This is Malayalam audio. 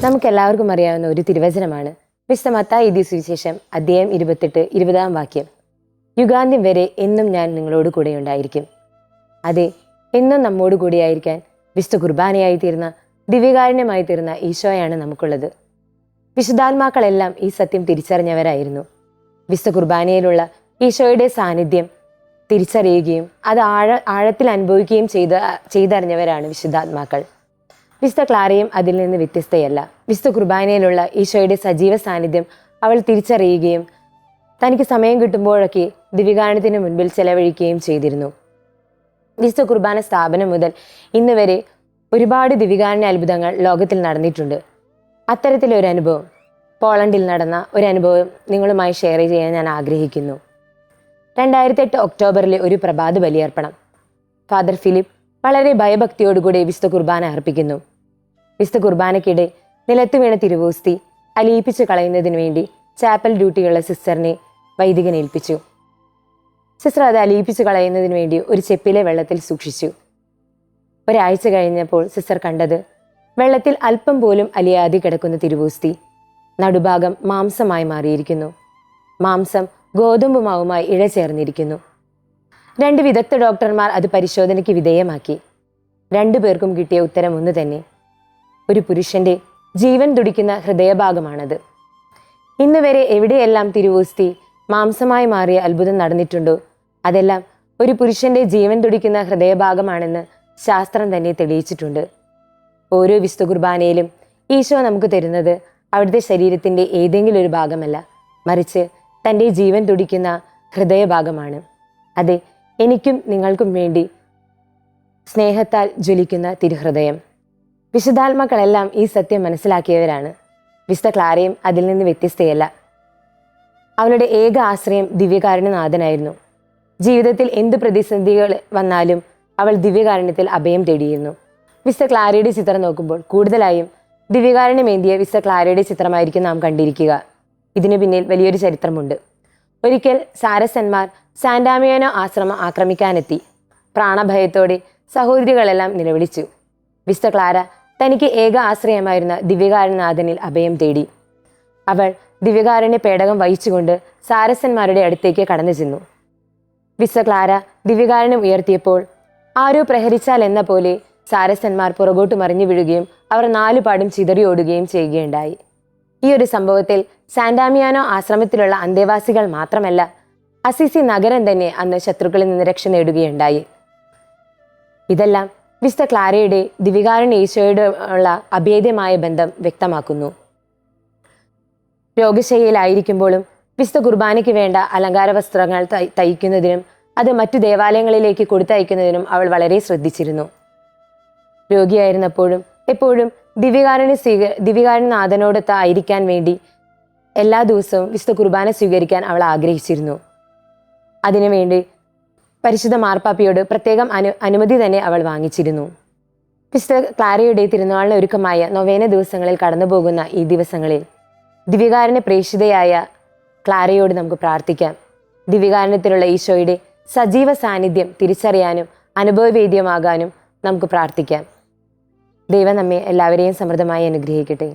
നമുക്കെല്ലാവർക്കും അറിയാവുന്ന ഒരു തിരുവചനമാണ് വിശുദ്ധ മത്തായി എഴുതിയ സുവിശേഷം അധ്യായം 28 20 വാക്യം. യുഗാന്ത്യം വരെ എന്നും ഞാൻ നിങ്ങളോട് കൂടെയുണ്ടായിരിക്കും. അതെ, എന്നും നമ്മോട് കൂടിയായിരിക്കാൻ വിശുദ്ധ കുർബാനയായി തീർന്ന, ദിവ്യകാരുണ്യമായി തീർന്ന ഈശോയാണ് നമുക്കുള്ളത്. വിശുദ്ധാത്മാക്കളെല്ലാം ഈ സത്യം തിരിച്ചറിഞ്ഞവരായിരുന്നു. വിശുദ്ധ കുർബാനയിലുള്ള ഈശോയുടെ സാന്നിധ്യം തിരിച്ചറിയുകയും അത് ആഴത്തിൽ അനുഭവിക്കുകയും ചെയ്തറിഞ്ഞവരാണ് വിശുദ്ധാത്മാക്കൾ. വിശുദ്ധ ക്ലാരയും അതിൽ നിന്ന് വ്യത്യസ്തയല്ല. വിശുദ്ധ കുർബാനയിലുള്ള ഈശോയുടെ സജീവ സാന്നിധ്യം അവൾ തിരിച്ചറിയുകയും തനിക്ക് സമയം കിട്ടുമ്പോഴൊക്കെ ദിവ്യകാരുണ്യത്തിന് മുൻപിൽ ചെലവഴിക്കുകയും ചെയ്തിരുന്നു. വിശുദ്ധ കുർബാന സ്ഥാപനം മുതൽ ഇന്ന് വരെ ഒരുപാട് ദിവ്യകാരുണ്യ അത്ഭുതങ്ങൾ ലോകത്തിൽ നടന്നിട്ടുണ്ട്. അത്തരത്തിലൊരു അനുഭവം, പോളണ്ടിൽ നടന്ന ഒരു അനുഭവം നിങ്ങളുമായി ഷെയർ ചെയ്യാൻ ഞാൻ ആഗ്രഹിക്കുന്നു. 2008 ഒക്ടോബറിലെ ഒരു പ്രഭാത ബലിയർപ്പണം. ഫാദർ ഫിലിപ്പ് വളരെ ഭയഭക്തിയോടുകൂടി വിശുദ്ധ കുർബാന അർപ്പിക്കുന്നു. വിശുദ്ധ കുർബാനയ്ക്കിടെ നിലത്ത് വീണ തിരുവോസ്തി അലിയിപ്പിച്ച് കളയുന്നതിന് വേണ്ടി ചാപ്പൽ ഡ്യൂട്ടിയുള്ള സിസ്റ്ററിനെ വൈദികൻ ഏൽപ്പിച്ചു. സിസ്റ്റർ അത് അലിയിപ്പിച്ച് കളയുന്നതിന് വേണ്ടി ഒരു ചെപ്പിലെ വെള്ളത്തിൽ സൂക്ഷിച്ചു. ഒരാഴ്ച കഴിഞ്ഞപ്പോൾ സിസ്റ്റർ കണ്ടത് വെള്ളത്തിൽ അല്പം പോലും അലിയാതെ കിടക്കുന്ന തിരുവോസ്തി നടുഭാഗം മാംസമായി മാറിയിരിക്കുന്നു. മാംസം ഗോതമ്പ് മാവുമായി ഇഴചേർന്നിരിക്കുന്നു. 2 വിദഗ്ധ ഡോക്ടർമാർ അത് പരിശോധനയ്ക്ക് വിധേയമാക്കി. 2 പേർക്കും കിട്ടിയ ഉത്തരം ഒന്ന് തന്നെ: ഒരു പുരുഷന്റെ ജീവൻ തുടിക്കുന്ന ഹൃദയഭാഗമാണത്. ഇന്ന് വരെ എവിടെയെല്ലാം തിരുവോസ്തി മാംസമായി മാറിയ അത്ഭുതം നടന്നിട്ടുണ്ടോ അതെല്ലാം ഒരു പുരുഷന്റെ ജീവൻ തുടിക്കുന്ന ഹൃദയഭാഗമാണെന്ന് ശാസ്ത്രം തന്നെ തെളിയിച്ചിട്ടുണ്ട്. ഓരോ വിശുദ്ധ കുർബാനയിലും ഈശോ നമുക്ക് തരുന്നത് അവിടുത്തെ ശരീരത്തിന്റെ ഏതെങ്കിലും ഒരു ഭാഗമല്ല, മറിച്ച് തൻ്റെ ജീവൻ തുടിക്കുന്ന ഹൃദയഭാഗമാണ്. അതെ, എനിക്കും നിങ്ങൾക്കും വേണ്ടി സ്നേഹത്താൽ ജ്വലിക്കുന്ന തിരുഹൃദയം. വിശുദ്ധാത്മാക്കളെല്ലാം ഈ സത്യം മനസ്സിലാക്കിയവരാണ്. വിശുദ്ധ ക്ലാരയും അതിൽ നിന്ന് വ്യത്യസ്തയല്ല. അവളുടെ ഏക ആശ്രയം ദിവ്യകാരുണ്യനാഥനായിരുന്നു. ജീവിതത്തിൽ എന്ത് പ്രതിസന്ധികൾ വന്നാലും അവൾ ദിവ്യകാരുണ്യത്തിൽ അഭയം തേടിയിരുന്നു. വിശുദ്ധ ക്ലാരയുടെ ചിത്രം നോക്കുമ്പോൾ കൂടുതലായും ദിവ്യകാരുണ്യമേന്തിയ വിശുദ്ധ ക്ലാരയുടെ ചിത്രമായിരിക്കും നാം കണ്ടിരിക്കുക. ഇതിനു പിന്നിൽ വലിയൊരു ചരിത്രമുണ്ട്. ഒരിക്കൽ സാരസന്മാർ സാന്റാമിയാനോ ആശ്രമം ആക്രമിക്കാനെത്തി. പ്രാണഭയത്തോടെ സഹോദരികളെല്ലാം നിലവിളിച്ചു. വിശുദ്ധ ക്ലാര തനിക്ക് ഏക ആശ്രയമായിരുന്ന ദിവ്യകാരുണ്യനാഥനിൽ അഭയം തേടി. അവൾ ദിവ്യകാരുണ്യ പേടകം വഹിച്ചുകൊണ്ട് സാരസന്മാരുടെ അടുത്തേക്ക് കടന്നു ചെന്നു. വിശുദ്ധ ക്ലാര ദിവ്യകാരുണ്യം ഉയർത്തിയപ്പോൾ ആരോ പ്രഹരിച്ചാൽ എന്ന പോലെ സാരസന്മാർ പുറകോട്ട് മറിഞ്ഞു വീഴുകയും അവർ 4 പാടും ചിതറിയോടുകയും ചെയ്യുകയുണ്ടായി. ഈ ഒരു സംഭവത്തിൽ സാന്റാമിയാനോ ആശ്രമത്തിലുള്ള അന്തേവാസികൾ മാത്രമല്ല, അസിസി നഗരം തന്നെ അന്ന് ശത്രുക്കളിൽ നിന്ന് രക്ഷ നേടുകയുണ്ടായി. ഇതെല്ലാം വിശുദ്ധ ക്ലാരയുടെ ദിവ്യകാരുണ്യ ഈശോയുടെ ഉള്ള അഭേദ്യമായ ബന്ധം വ്യക്തമാക്കുന്നു. രോഗശയ്യയിലായിരിക്കുമ്പോഴും വിശുദ്ധ കുർബാനയ്ക്ക് വേണ്ട അലങ്കാര വസ്ത്രങ്ങൾ തയ്ക്കുന്നതിനും അത് മറ്റു ദേവാലയങ്ങളിലേക്ക് കൊടുത്തയക്കുന്നതിനും അവൾ വളരെ ശ്രദ്ധിച്ചിരുന്നു. രോഗിയായിരുന്നപ്പോഴും എപ്പോഴും ദിവ്യകാരുണ്യനാഥനോടൊത്ത് ആയിരിക്കാൻ വേണ്ടി എല്ലാ ദിവസവും വിശുദ്ധ കുർബാന സ്വീകരിക്കാൻ അവൾ ആഗ്രഹിച്ചിരുന്നു. അതിനുവേണ്ടി പരിശുദ്ധ മാർപ്പാപ്പയോട് പ്രത്യേകം അനുമതി തന്നെ അവൾ വാങ്ങിച്ചിരുന്നു. വിശുദ്ധ ക്ലാരയുടെ തിരുനാളിന് ഒരുക്കമായ നൊവേന ദിവസങ്ങളിൽ കടന്നുപോകുന്ന ഈ ദിവസങ്ങളിൽ ദിവ്യകാരുണ്യ പ്രേക്ഷിതയായ ക്ലാരയോട് നമുക്ക് പ്രാർത്ഥിക്കാം. ദിവ്യകാരുണ്യത്തിലുള്ള ഈശോയുടെ സജീവ സാന്നിധ്യം തിരിച്ചറിയാനും അനുഭവവേദ്യമാകാനും നമുക്ക് പ്രാർത്ഥിക്കാം. ദൈവം നമ്മെ എല്ലാവരെയും സമൃദ്ധമായി അനുഗ്രഹിക്കട്ടെ.